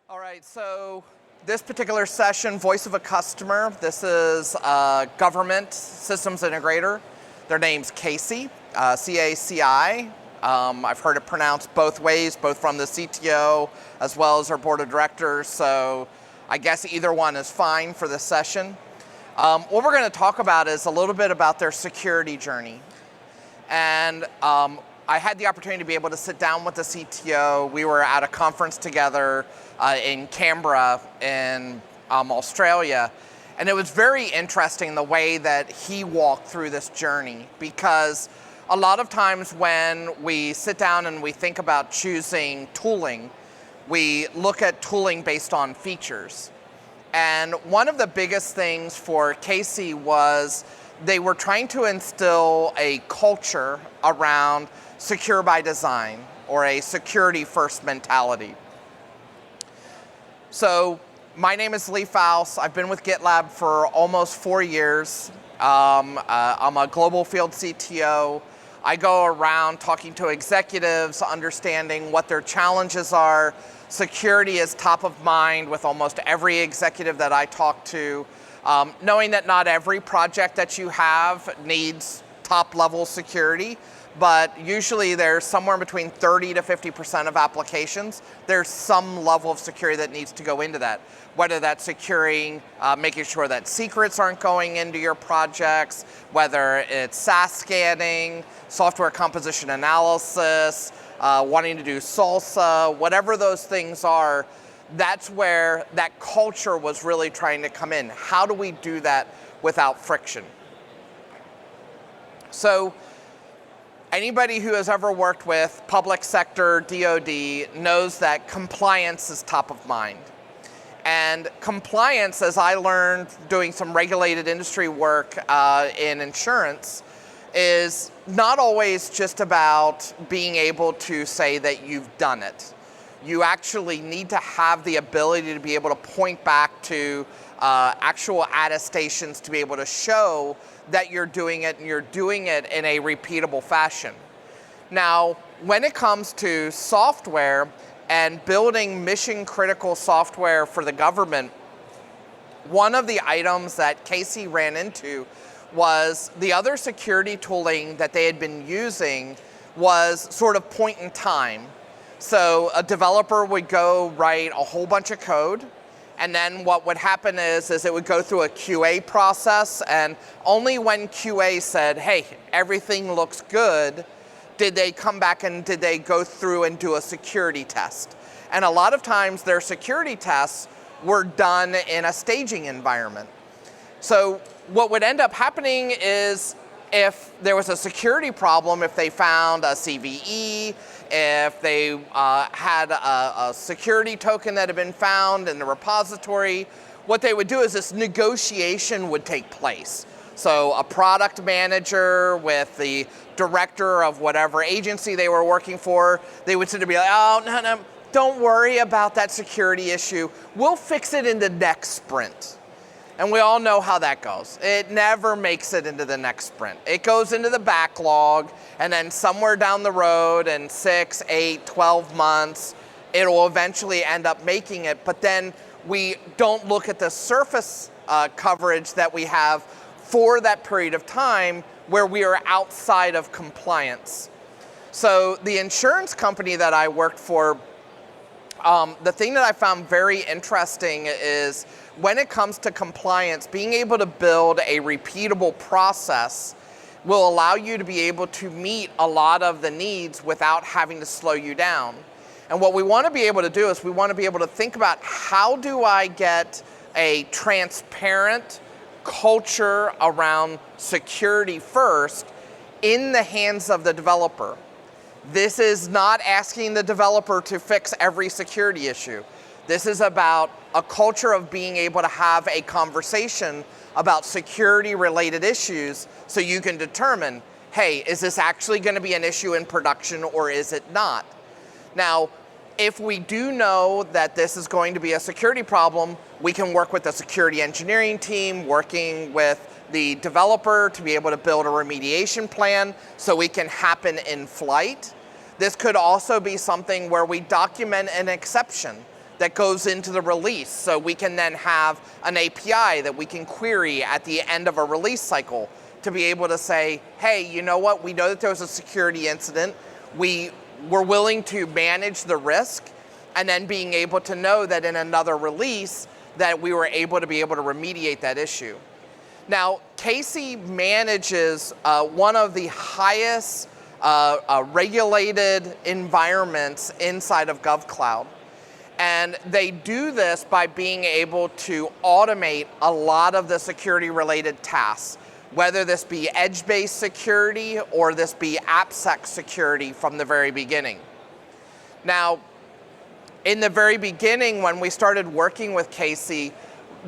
All right, so this particular session, Voice of a Customer, this is a government systems integrator. Their name's CACI, CACI. I've heard it pronounced both ways, both from the CTO as well as our board of directors, so I guess either one is fine for this session. What we're going to talk about is a little bit about their security journey. And I had the opportunity to be able to sit down with the CTO. We were at a conference together in Canberra in Australia. And it was very interesting the way that he walked through this journey, because a lot of times when we sit down and we think about choosing tooling, we look at tooling based on features. And one of the biggest things for CACI was they were trying to instill a culture around secure by design, or a security first mentality. So my name is Leefa. I've been with GitLab for almost 4 years. I'm a global field CTO. I go around talking to executives, understanding what their challenges are. Security is top of mind with almost every executive that I talk to. Knowing that not every project that you have needs top level security, but usually there's somewhere between 30 to 50% of applications, there's some level of security that needs to go into that. Whether that's securing, making sure that secrets aren't going into your projects, whether it's SAS scanning, software composition analysis, wanting to do SALSA, whatever those things are, that's where that culture was really trying to come in. How do we do that without friction? So anybody who has ever worked with public sector, DoD, knows that compliance is top of mind. And compliance, as I learned doing some regulated industry work in insurance, is not always just about being able to say that you've done it. You actually need to have the ability to be able to point back to actual attestations to be able to show that you're doing it, and you're doing it in a repeatable fashion. Now, when it comes to software and building mission critical software for the government, one of the items that CACI ran into was the other security tooling that they had been using was sort of point in time. So a developer would go write a whole bunch of code, and then what would happen is it would go through a QA process, and only when QA said, hey, everything looks good, did they come back and did they go through and do a security test. And a lot of times their security tests were done in a staging environment. So what would end up happening is if there was a security problem, if they found a CVE, if they had a security token that had been found in the repository, what they would do is this negotiation would take place. So a product manager with the director of whatever agency they were working for, they would sit there and be like, oh, no, don't worry about that security issue. We'll fix it in the next sprint. And we all know how that goes. It never makes it into the next sprint. It goes into the backlog, and then somewhere down the road in 6, 8, 12 months, it'll eventually end up making it. But then we don't look at the surface coverage that we have for that period of time where we are outside of compliance. So the insurance company that I worked for, the thing that I found very interesting is when it comes to compliance, being able to build a repeatable process will allow you to be able to meet a lot of the needs without having to slow you down. And what we want to be able to do is we want to be able to think about, how do I get a transparent culture around security first in the hands of the developer. This is not asking the developer to fix every security issue. This is about a culture of being able to have a conversation about security related issues so you can determine, hey, is this actually going to be an issue in production or is it not? Now, if we do know that this is going to be a security problem, we can work with the security engineering team, working with the developer to be able to build a remediation plan so we can happen in flight. This could also be something where we document an exception. that goes into the release. So we can then have an API that we can query at the end of a release cycle to be able to say, hey, you know what? We know that there was a security incident. We were willing to manage the risk, and then being able to know that in another release that we were able to remediate that issue. Now, CACI manages one of the highest regulated environments inside of GovCloud. And they do this by being able to automate a lot of the security-related tasks, whether this be edge-based security or this be AppSec security from the very beginning. Now, in the very beginning, when we started working with CACI,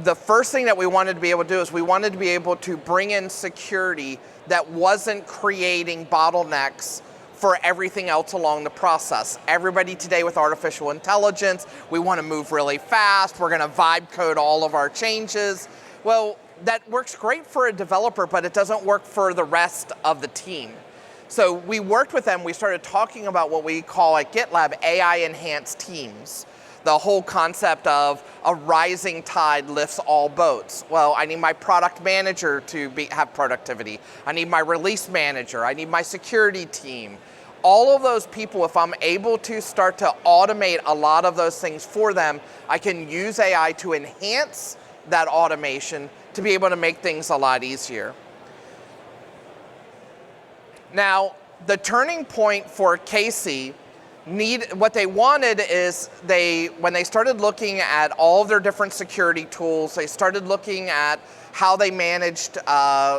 the first thing that we wanted to be able to do is we wanted to be able to bring in security that wasn't creating bottlenecks for everything else along the process. Everybody today with artificial intelligence, we want to move really fast, we're going to vibe code all of our changes. Well, that works great for a developer, but it doesn't work for the rest of the team. So we worked with them, we started talking about what we call at GitLab AI-enhanced teams. The whole concept of a rising tide lifts all boats. Well, I need my product manager to have productivity. I need my release manager. I need my security team. All of those people, if I'm able to start to automate a lot of those things for them, I can use AI to enhance that automation to be able to make things a lot easier. Now, the turning point for CACI, what they wanted is when they started looking at all of their different security tools, they started looking at how they managed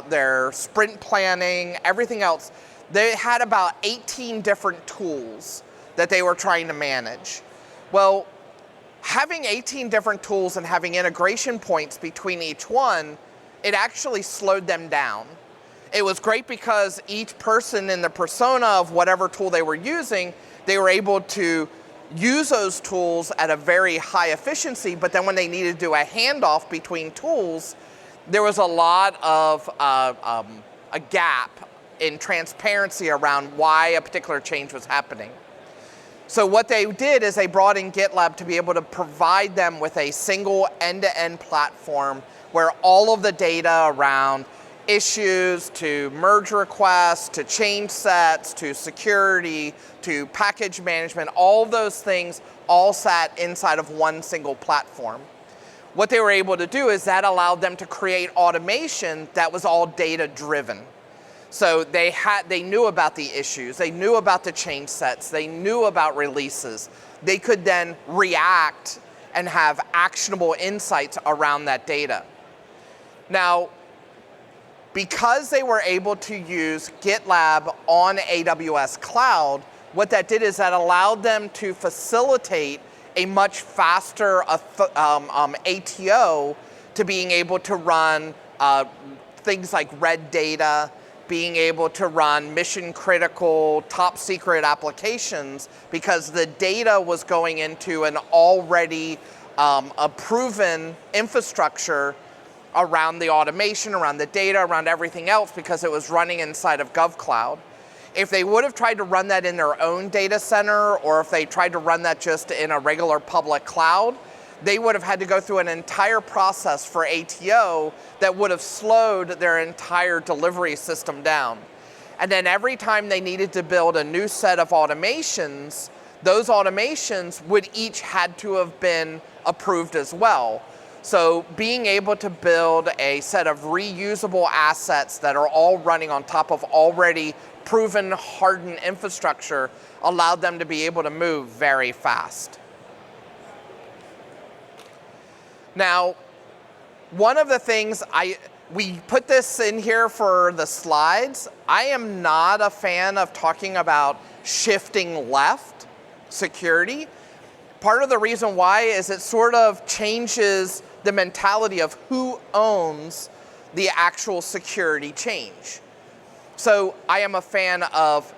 their sprint planning, everything else. They had about 18 different tools that they were trying to manage. Well, having 18 different tools and having integration points between each one, it actually slowed them down. It was great because each person in the persona of whatever tool they were using, they were able to use those tools at a very high efficiency, but then when they needed to do a handoff between tools, there was a lot of a gap in transparency around why a particular change was happening. So what they did is they brought in GitLab to be able to provide them with a single end-to-end platform where all of the data around issues to merge requests, to change sets, to security, to package management, all of those things all sat inside of one single platform. What they were able to do is that allowed them to create automation that was all data driven. So they knew about the issues, they knew about the change sets, they knew about releases. They could then react and have actionable insights around that data. Now, because they were able to use GitLab on AWS Cloud, what that did is that allowed them to facilitate a much faster ATO to being able to run things like red data, being able to run mission critical, top secret applications, because the data was going into an already a proven infrastructure around the automation, around the data, around everything else, because it was running inside of GovCloud. If they would have tried to run that in their own data center, or if they tried to run that just in a regular public cloud, they would have had to go through an entire process for ATO that would have slowed their entire delivery system down. And then every time they needed to build a new set of automations, those automations would each had to have been approved as well. So being able to build a set of reusable assets that are all running on top of already proven hardened infrastructure allowed them to be able to move very fast. Now, one of the things we put this in here for the slides. I am not a fan of talking about shifting left security. Part of the reason why is it sort of changes the mentality of who owns the actual security change. So I am a fan of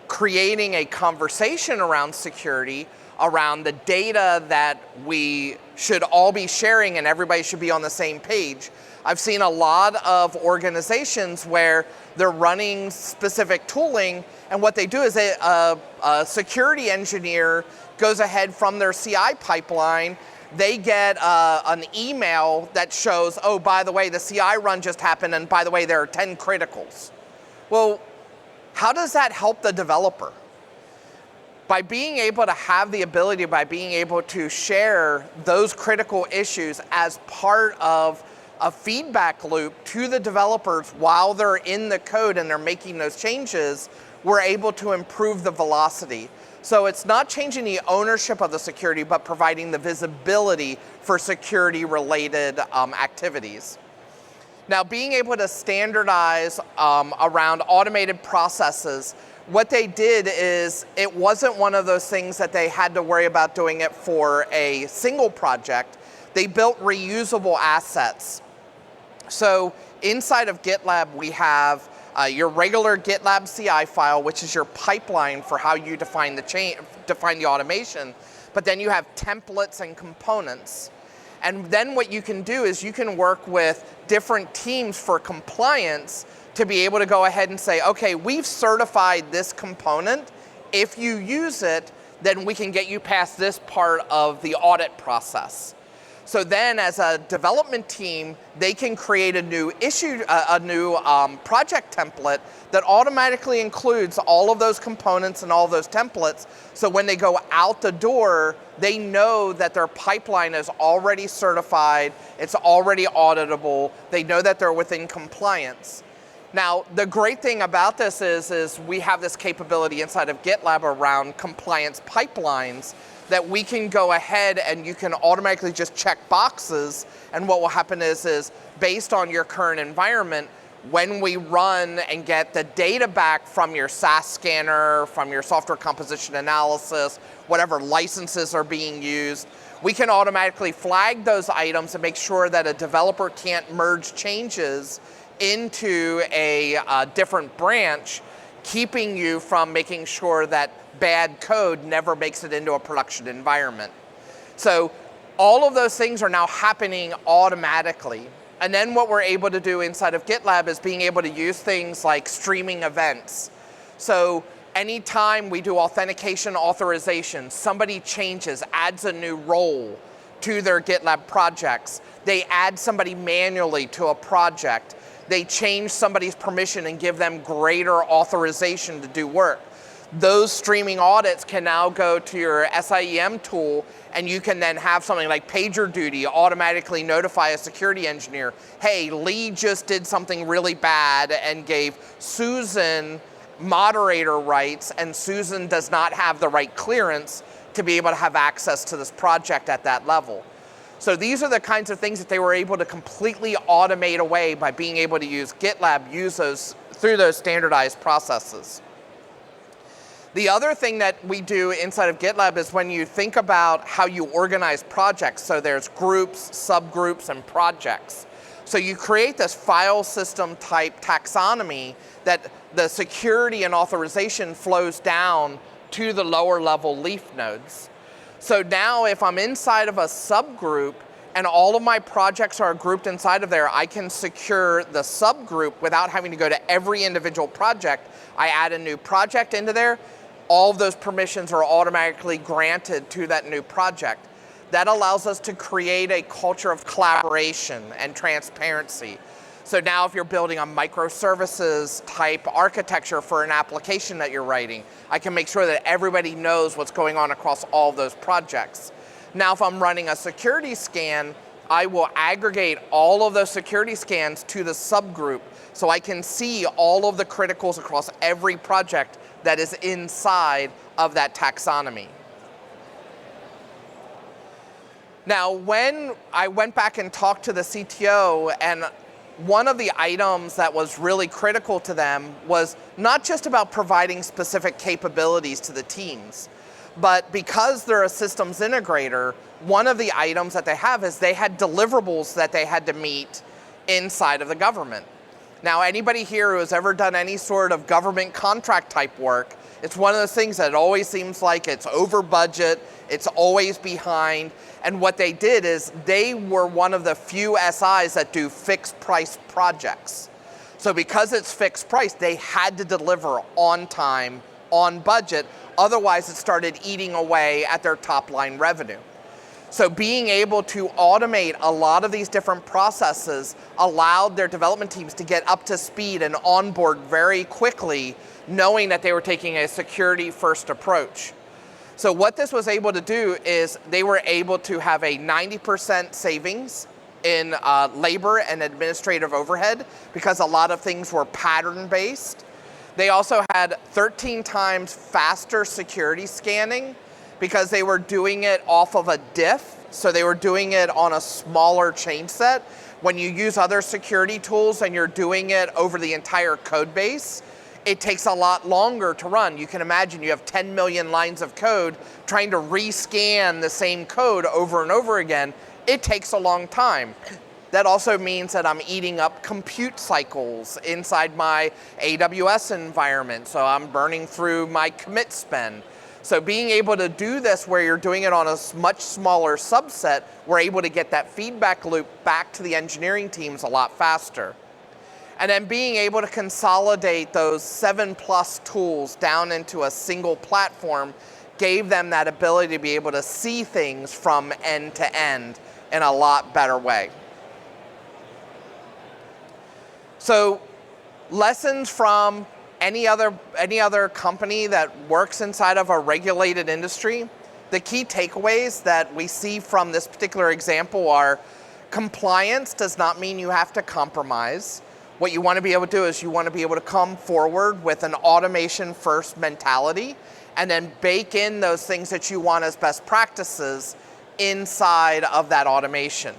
creating a conversation around security, around the data that we should all be sharing and everybody should be on the same page. I've seen a lot of organizations where they're running specific tooling, and what they do is a security engineer goes ahead from their CI pipeline, they get an email that shows, oh, by the way, the CI run just happened, and by the way, there are 10 criticals. Well, how does that help the developer? By being able to have the ability, by being able to share those critical issues as part of a feedback loop to the developers while they're in the code and they're making those changes, we're able to improve the velocity. So it's not changing the ownership of the security, but providing the visibility for security-related activities. Now, being able to standardize around automated processes, what they did is it wasn't one of those things that they had to worry about doing it for a single project. They built reusable assets. So inside of GitLab, we have your regular GitLab CI file, which is your pipeline for how you define the automation. But then you have templates and components. And then what you can do is you can work with different teams for compliance to be able to go ahead and say, okay, we've certified this component. If you use it, then we can get you past this part of the audit process. So then as a development team, they can create a new project template that automatically includes all of those components and all those templates. So when they go out the door, they know that their pipeline is already certified, it's already auditable, they know that they're within compliance. Now, the great thing about this is we have this capability inside of GitLab around compliance pipelines that we can go ahead and you can automatically just check boxes, and what will happen is based on your current environment, when we run and get the data back from your SAS scanner, from your software composition analysis, whatever licenses are being used, we can automatically flag those items and make sure that a developer can't merge changes into a different branch, keeping you from making sure that bad code never makes it into a production environment. So all of those things are now happening automatically. And then what we're able to do inside of GitLab is being able to use things like streaming events. So anytime we do authentication authorization, somebody changes, adds a new role to their GitLab projects, they add somebody manually to a project, they change somebody's permission and give them greater authorization to do work. Those streaming audits can now go to your SIEM tool, and you can then have something like PagerDuty automatically notify a security engineer, hey, Lee just did something really bad and gave Susan moderator rights, and Susan does not have the right clearance to be able to have access to this project at that level. So these are the kinds of things that they were able to completely automate away by being able to use GitLab, use those through those standardized processes. The other thing that we do inside of GitLab is when you think about how you organize projects, so there's groups, subgroups, and projects. So you create this file system type taxonomy that the security and authorization flows down to the lower level leaf nodes. So now if I'm inside of a subgroup and all of my projects are grouped inside of there, I can secure the subgroup without having to go to every individual project. I add a new project into there, all of those permissions are automatically granted to that new project. That allows us to create a culture of collaboration and transparency. So now if you're building a microservices type architecture for an application that you're writing, I can make sure that everybody knows what's going on across all of those projects. Now if I'm running a security scan, I will aggregate all of those security scans to the subgroup so I can see all of the criticals across every project that is inside of that taxonomy. Now, when I went back and talked to the CTO, and one of the items that was really critical to them was not just about providing specific capabilities to the teams, but because they're a systems integrator, one of the items that they have is they had deliverables that they had to meet inside of the government. Now, anybody here who has ever done any sort of government contract type work, it's one of those things that it always seems like it's over budget, it's always behind, and what they did is they were one of the few SIs that do fixed price projects. So because it's fixed price, they had to deliver on time, on budget, Otherwise, it started eating away at their top line revenue. So being able to automate a lot of these different processes allowed their development teams to get up to speed and onboard very quickly, knowing that they were taking a security-first approach. So what this was able to do is they were able to have a 90% savings in labor and administrative overhead because a lot of things were pattern-based. They also had 13 times faster security scanning because they were doing it off of a diff, so they were doing it on a smaller chain set. When you use other security tools and you're doing it over the entire code base, it takes a lot longer to run. You can imagine you have 10 million lines of code trying to rescan the same code over and over again. It takes a long time. That also means that I'm eating up compute cycles inside my AWS environment, so I'm burning through my commit spend. So being able to do this where you're doing it on a much smaller subset, we're able to get that feedback loop back to the engineering teams a lot faster. And then being able to consolidate those 7+ tools down into a single platform gave them that ability to be able to see things from end to end in a lot better way. So lessons from any other company that works inside of a regulated industry, the key takeaways that we see from this particular example are compliance does not mean you have to compromise. What you want to be able to do is you want to be able to come forward with an automation first mentality and then bake in those things that you want as best practices inside of that automation.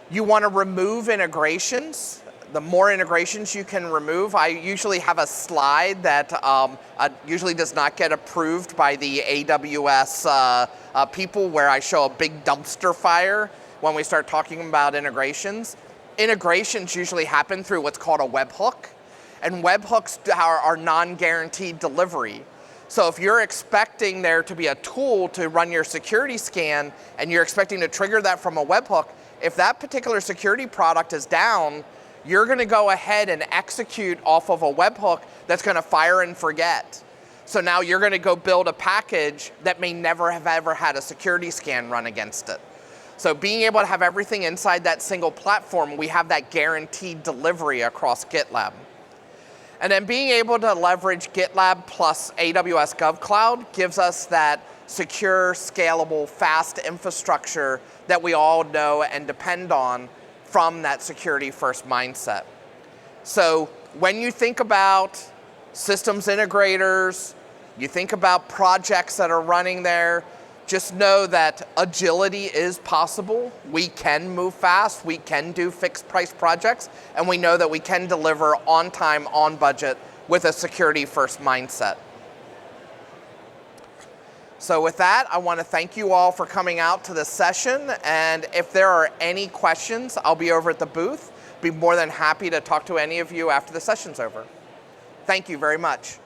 You want to remove integrations. The more integrations you can remove, I usually have a slide that usually does not get approved by the AWS people where I show a big dumpster fire when we start talking about integrations. Integrations usually happen through what's called a webhook, and webhooks are non-guaranteed delivery. So if you're expecting there to be a tool to run your security scan and you're expecting to trigger that from a webhook, if that particular security product is down, you're going to go ahead and execute off of a webhook that's going to fire and forget. So now you're going to go build a package that may never have ever had a security scan run against it. So being able to have everything inside that single platform, we have that guaranteed delivery across GitLab. And then being able to leverage GitLab plus AWS GovCloud gives us that secure, scalable, fast infrastructure that we all know and depend on from that security first mindset. So when you think about systems integrators, you think about projects that are running there, just know that agility is possible. We can move fast, we can do fixed price projects, and we know that we can deliver on time, on budget with a security first mindset. So with that, I want to thank you all for coming out to this session, and if there are any questions, I'll be over at the booth. Be more than happy to talk to any of you after the session's over. Thank you very much.